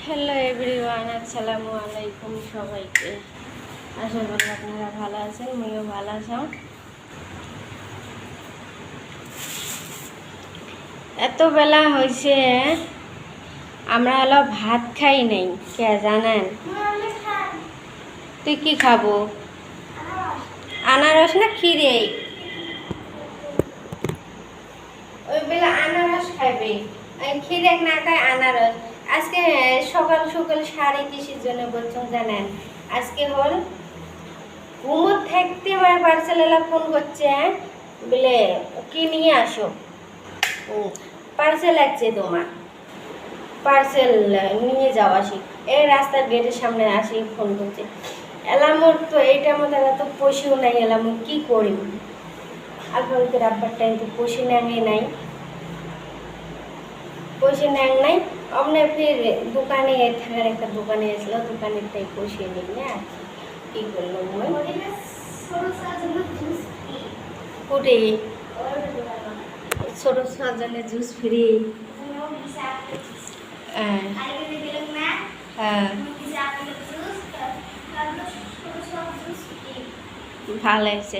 Hello everyone, আসসালামু আলাইকুম সবাইকে। আশা করি আপনারা ভালো আছেন, আমিও ভালো আছি। এত বেলা হয়েছে, আমরা হলো ভাত খাই নাই। কে জানেন? তুই কি খাবো? আনারস না ক্ষীরে? ওই বেলা আনারস খাইবে, ক্ষীরে না খায় আনারস। আজকে সকাল সকাল সাড়ে কিসের জন্য বলছেন জানেন? আজকে হল ঘুমোর থাকতে আমার পার্সেল এলা ফোন করছে, বলে কি নিয়ে আসো, পার্সেল আছে তোমার, পার্সেল নিয়ে যাও। আসি এই রাস্তার গেটের সামনে আসি ফোন করছে। এলামোর তো এইটার মধ্যে তো পয়সাও নাই, এলাম কি করি? আজকালকে রাব্বার টাইম তো পয়সা নেঙে নাই, পয়সা নেন নাই। অমনে ফির দোকানে থাকার একটা দোকানে এসলো, দোকানের টাই পয়সা নিই না, কি করলাম কুটে ছোট সাজনের জুস ফ্রি। হ্যাঁ হ্যাঁ, ভালো হয়েছে।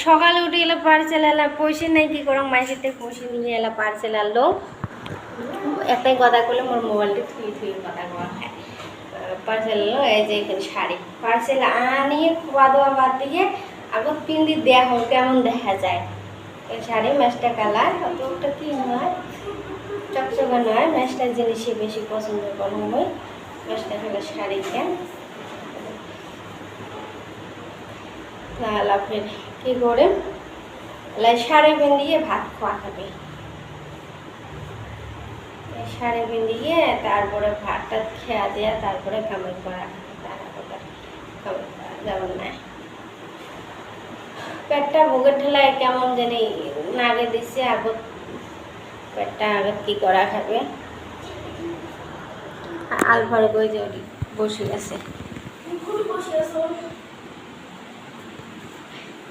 সকালে উঠে গেলে পার্সেল এলাম, পয়সা নেই কি করো, মাইসের থেকে পয়সা নিয়ে এলাম, পার্সেল আনলো। একটাই কথা করলে মোর মোবাইলটা থুই থুই কথা কওয়া হয়। পার্সেল এলো, এই যে এখানে শাড়ি পার্সেল আনিয়ে খোয়া দেওয়া বাদ দিয়ে আগত পিন্দি দেখো কেমন দেখা যায়। এই শাড়ি ম্যাচটা কালার অতটা কি নয়, চকচকা নয়, ম্যাচটার জিনিসই বেশি পছন্দ করা হয়। ম্যাচটা কালার শাড়ি কেন না ফের কি করে শাড়ি পিন্দিয়ে ভাত খাওয়া খাবে, শাড়ি পিন্দিয়ে তারপরে ভাতটা খেয়া দেয়া, তারপরে কামাই করা যেমন না। পেটটা ভোগের ঠেলায় কেমন জানি নাগে দিচ্ছে, আগত পেটটা আগত কি করা খাবে। আলফার বই যে বসে আছে,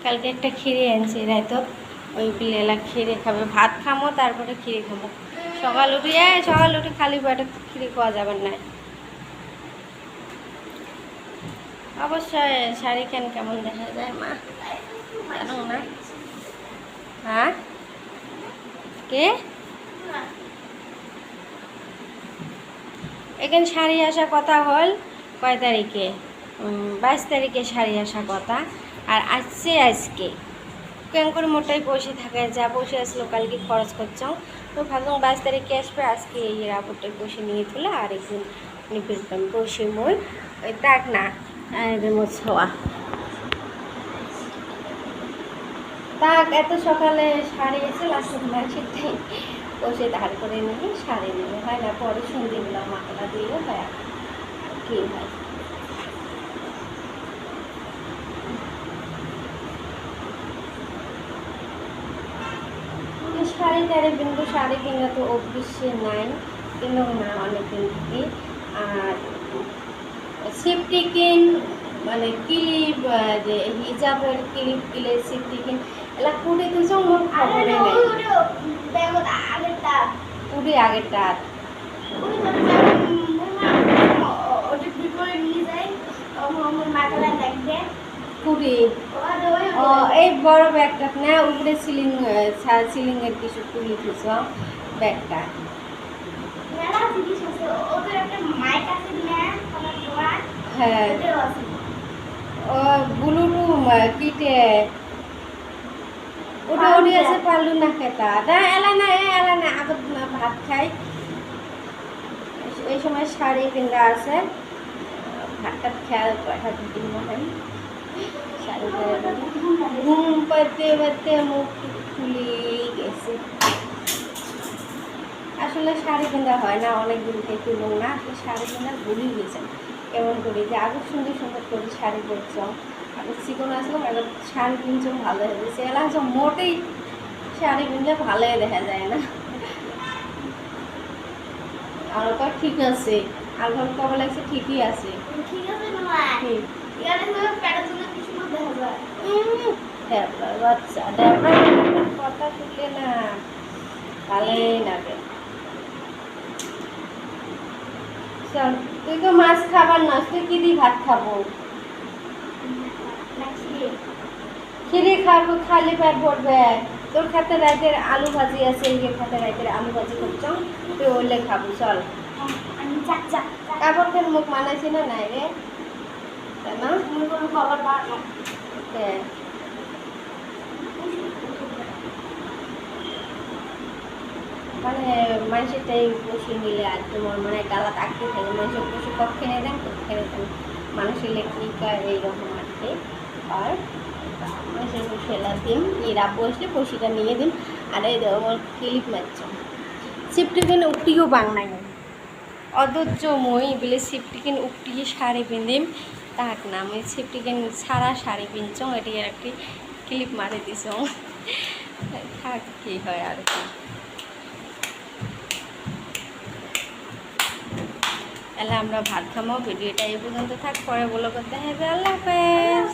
কালকে একটা ক্ষীরে আনছি রাইতো, ওই পিলেলা ক্ষীরে খাবে, ভাত খামো তারপরে ক্ষীরে খাবো। সকাল উঠে খালি পেটে ক্ষীরে খাওয়া যাবে না। অবশ্যই শাড়ি কেমন দেখা যায় মা জানো না? হ্যাঁ কে এখানে শাড়ি আসা কথা হল কয় তারিখে? 22 তারিখে শাড়ি আসা কথা, আর আসছে আজকে। কেন করে মোটাই পয়সা থাকে, যা পয়সা আসলো কালকে খরচ করছো, তো ভাবলাম 22 তারিখে আসবে, আজকে এই রাপোরটাই পয়সা নিয়ে তুলে আর একদিন নিবেদন পয়সা মই ওই তাক না মোট ছোয়া তাক। এত সকালে শাড়ি এসে লাস্ট সেটাই পয়সা ধার করে নিয়ে শাড়ি নিলে হয় না, পরে সন্ধ্যেবেলা মাথাটা দিলে হয় কি হয়। শাড়ি টাড়ি কিন্তু শাড়ি কিনা তো অভ্যেসে নাই, কিন্তু না অনেকদিন থেকে। আর সেফটি কিন মানে ক্লিপ, যে হিজাবের ক্লিপ কিলে সেফটি কিন এলা কুড়ি কিছু মোট খবরে নেই, কুড়ি আগেরটা কুড়ি। ও এই বড় ব্যাগটা না, উপরে সিলিং এর কিছু তুলি দিছ ব্যাগটা। হ্যাঁ ও ব্লুটু কিটে ওটা ওটি আছে পারলু না খেতা না, এলা না আগত ভাত খাই। এই সময় শাড়ি পিন্ধা আছে, ভাতটা খেয়াল কথা দিন হয়। শাড়ি ঘুম পাতে মুখ খুলে গেছে। আসলে শাড়ি পিন্ধা হয় না অনেকদিন থেকে, না আসলে শাড়ি পিন্ধা ভুলেই গেছে কেমন করি, যে আগে সুন্দর সুন্দর করে শাড়ি পরছ, আগে চিকন আসলো আগে শাড়ি পিনছ ভালো হয়ে গেছে, এলা মোটেই শাড়ি পিনলে ভালোই দেখা যায় না। আর তো ঠিক আছে, আর ঘর কবে লাগছে ঠিকই আছে, বাচ্চা কথা শুনলে না ভালোই লাগে। চল, তুই তো মাছ খাবার না, তুই কি দিয়ে ভাত খাবো? খিরি খাবো, খালি পেট ভরবে। তোর খাতে রাতের আলু ভাজি আছে, এই খাতে রাতের আলু ভাজি করছো, তুই ওলে খাবো। চল কাপড় ফের মুখ মানাইছি না নাই রে, তাই না? হ্যাঁ। মানে মানুষেরটাই পশু নিলে আর তোমার মানে গালা তাকতে থাকে, মানুষের পশু কক্ষে নেই দেন কক্ষে মানুষের লেখিকা এইরকম আর কি। আর মানুষের ফেলা দিন এরা বসলে পশুটা নিয়ে দিন। আর এই আমার ক্লিপ মারছ সিফটিকেন উক্তিও বাংলায় অধৈর্য মই বলে সিফটিকেন উক্তিকে শাড়ি পিঁধিম তাক না আমি সিফটিকেন সারা শাড়ি পিনছ এটি একটি ক্লিপ মারি দিছ থাক কি হয় আর কি। তাহলে আমরা ভাত খামো, ভিডিওটা এই পর্যন্ত থাক, পরে বলো করতে হবে। আল্লাহ হাফেজ।